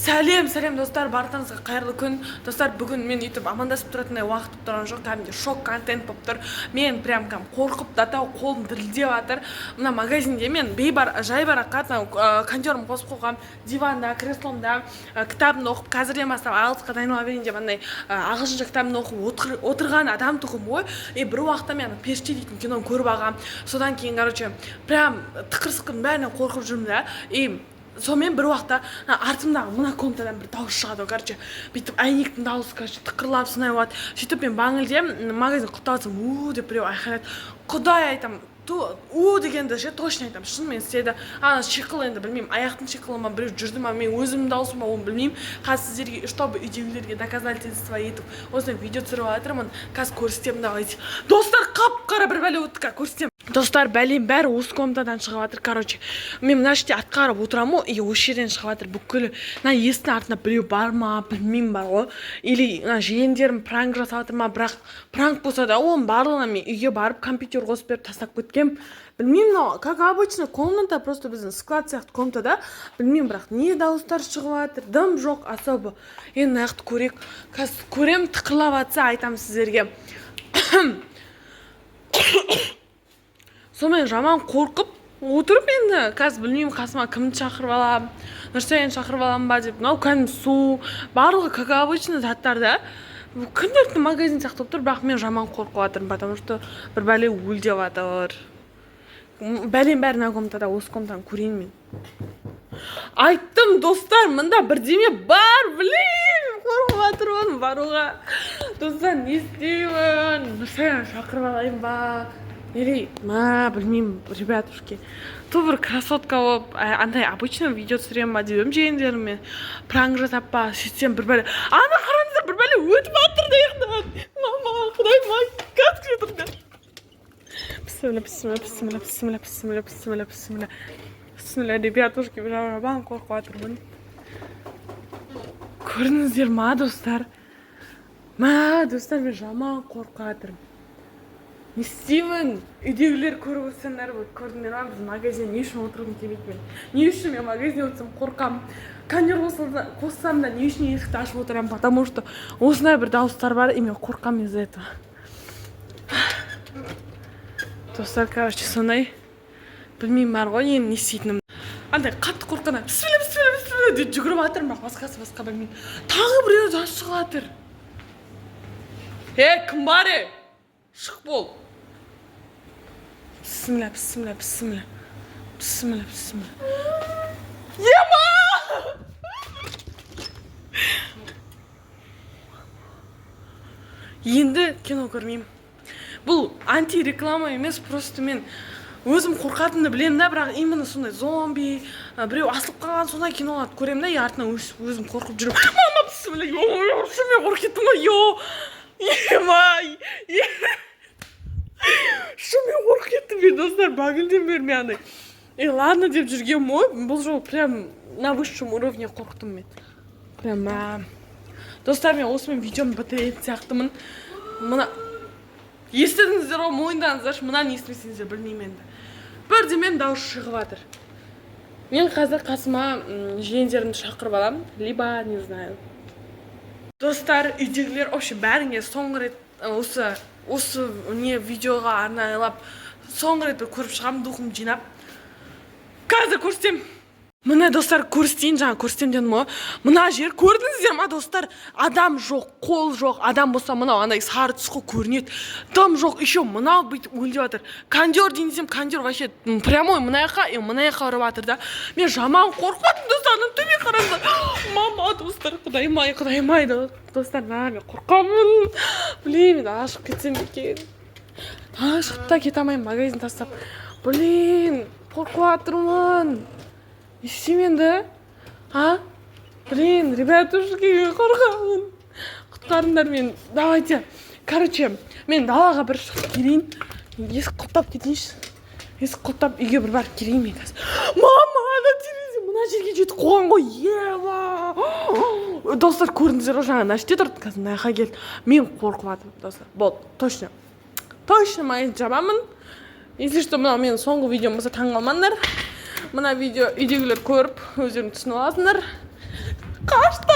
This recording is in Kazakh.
Сәлем достар, барлықтарыңызға қайырлы күн. Достар, бүгін мен үйтіп амандасып тұратындай уақыт тұрған жоқ, кәдімгі шок контент болып тұр. Мен прям қорқып датау, қолым дірілдеп жатыр. Мына магазинде мен жайбарақат кондерім қосып қойғам, диванда, кресломда кітабымды оқып, қазірден бастап ағылшынға дайындала берейін деп андай ағылшынша кітабымды оқып отырған адам тұғым ғой. Бір уақытта мен Періште дейтін киноны көріп алғам. Содан кейін, прям тықыр-сықырдың бәрінен қорқып жүрмін да. Сонымен бір уақытта артымдағы мына комнатадан бір дауыс шығады, бүйтіп әйнектің дауысы, тықырлап сынай болады. Сөйтіп мен баңылдем, магазин құтталсам, деп біреу айқайлады. Құдай айтам, дегенді точно айтам, шынымен істеді. Шиқыл енді білмеймін, аяқтың шиқылы ма, біреу жүрді ма, мен өзімнің дауысым ба, оны білмеймін. Қазір сіздерге, чтобы үйдегілерге доказательство етіп, осындай видео түсіріп жатырмын. Қазір көрсетемін да айтып. Достар, қап-қара бір бәле өтті, көрсетемін. Достар, бәлем бәрі осы комнатадан шығып жатыр. Мен мына жерде ат қарап отырамын, осы жерден шығып жатыр бүкілі. Есіктің артында біреу бар ма, білмеймін бар ғой. Или жиендерім пранк жасап жатыр ма, бірақ пранк болса да, оның барлығына мен үйге барып компьютер қосып беріп тастап кеткем. Білмеймін, как обычно комната, просто біздің склад сияқты комнатада, білмеймін, бірақ не дауыстар шығып жатыр, дым жоқ особо. Енді нақты көрейік. Қазір көрем, тықырлап жатса айтамын сіздерге. Сонымен жаман қорқып отырып енді, қазір білмеймін, қасыма кімді шақырып алам, Нұрсаяны шақырып алам ба деп, кәдімгі су, барлығы как обычно заттарда. Күнделікті магазин сияқты болып тұр, бірақ мен жаман қорқып жатырмын, потому что бір бәле өлдеп жатыр. Бәлем бәрі мына комнатада, осы комнатаны көрейін мен. Айттым, достар, мында бірдеме бар, блин, қорқып жатырмын баруға. Достар, не істеймін? Нұрсаяны шақырып алайын ба? Білмеймін, ребятушки. То бір красотка болып, андай обычно видео түсіремін ба деп жиендеріме пранк жасап па, сөйтсем бір бәле. Ана қараңыздар, бір бәле өтіп жатыр deyіқтен. Мама, құдайым, газ кетірді. Бісміллә, ребятушки, жаман қорқып жатырмын. Көрдіңіздер ма, достар? Достар, мен жаман қорқып жатырмын. Не істеймін? Үйдегілер көріп өтсеңдер көрдіңдер ма, біз магазин не үшін отырғым келмейді мен. Не үшін мен магазин өтсем қорқам. Кондер қоссам да не үшін есікті ашып отырамын, потому что осындай бір дауыстар бар, и мен қорқам из-за этого. Достар, сондай. Білмеймін бар ғой, енді не істейтінім. Андай қатты қорққанда бісміллә деп жүгіріп жатырмын, бірақ басқа білмеймін. Тағы біреу дауыс шығып жатыр. Кім бар? Шық бол. Бісміллә. Ема! Енді кино көрмеймін. Бұл анти-реклама емес, просто мен өзім қорқатынды білем да, бірақ именно сондай зомби, біреу асылып қалған сондай киноларды көрем да, артынан өзім қорқып жүріп. Мама, бісміллә, мен қорқып кеттім ғой, мен қорқып кеттім, достар, бағылден бермей андай. Ладно деп жүрген мой, бұл жол прям на высшем уровне қорқтым мен. Прям, достар, мен осымен видеомды бітіретін сияқтымын. Мұна, естідіңіздер ғой, мойындаңыздаршы, мұнан естімесеңіздер білмеймін енді. Бірдемен дауыс шығып жатыр. Мен қазір қасыма жиендерімді шақырып алам, либо не знаю. Достар, үйдегілер, общем, бәріңе соңғы рет осы видеоға арнайлап соңғы рет бір көріп шығам, духым жинап. Қазір көрсетем. Мына достар, көрсетейін, көрсетем дедім ғой. Мына жер көрдіңіздер ма, достар? Адам жоқ, қол жоқ. Адам болса мынау андай сары түсқы көрінеді. Дым жоқ, еще мынау бүйтіп өлдеп жатыр. Кондер дейінсем, кондер вообще прямой мына жаққа ұрып жатыр да. Мен жаман қорқып достардың төбе қараңыздар. Мама, достар, құдайым-ай, достар, мен қорқамын. Блин, мен ашып кетсем екен. Ашып та кете алмаймын, магазин тастап. Блин, қорқып жатырмын. Не істеймін енді? Блин, ребятушки, мен қорқамын. Құтқарыңдар мен. Давайте. Мен далаға бір шығып келейін. Есік құлттап кетейінші. Есік құлттап үйге бір барып келейін мен қазір. Мама, ана терезе мына жерге жетіп қойған ғой. Ева! Достар, көрдіңіздер ғой, жаңа нәрсте тұрды, қазір мына жаққа келді. Мен қорқып жатырмын, достар. Болды, точно. Точно мен жаманмын. Если что, мына менің соңғы видеом болса таң қалмаңдар. Мына видео үйдегілер көріп, өздерің түсініп аласыңдар. қашты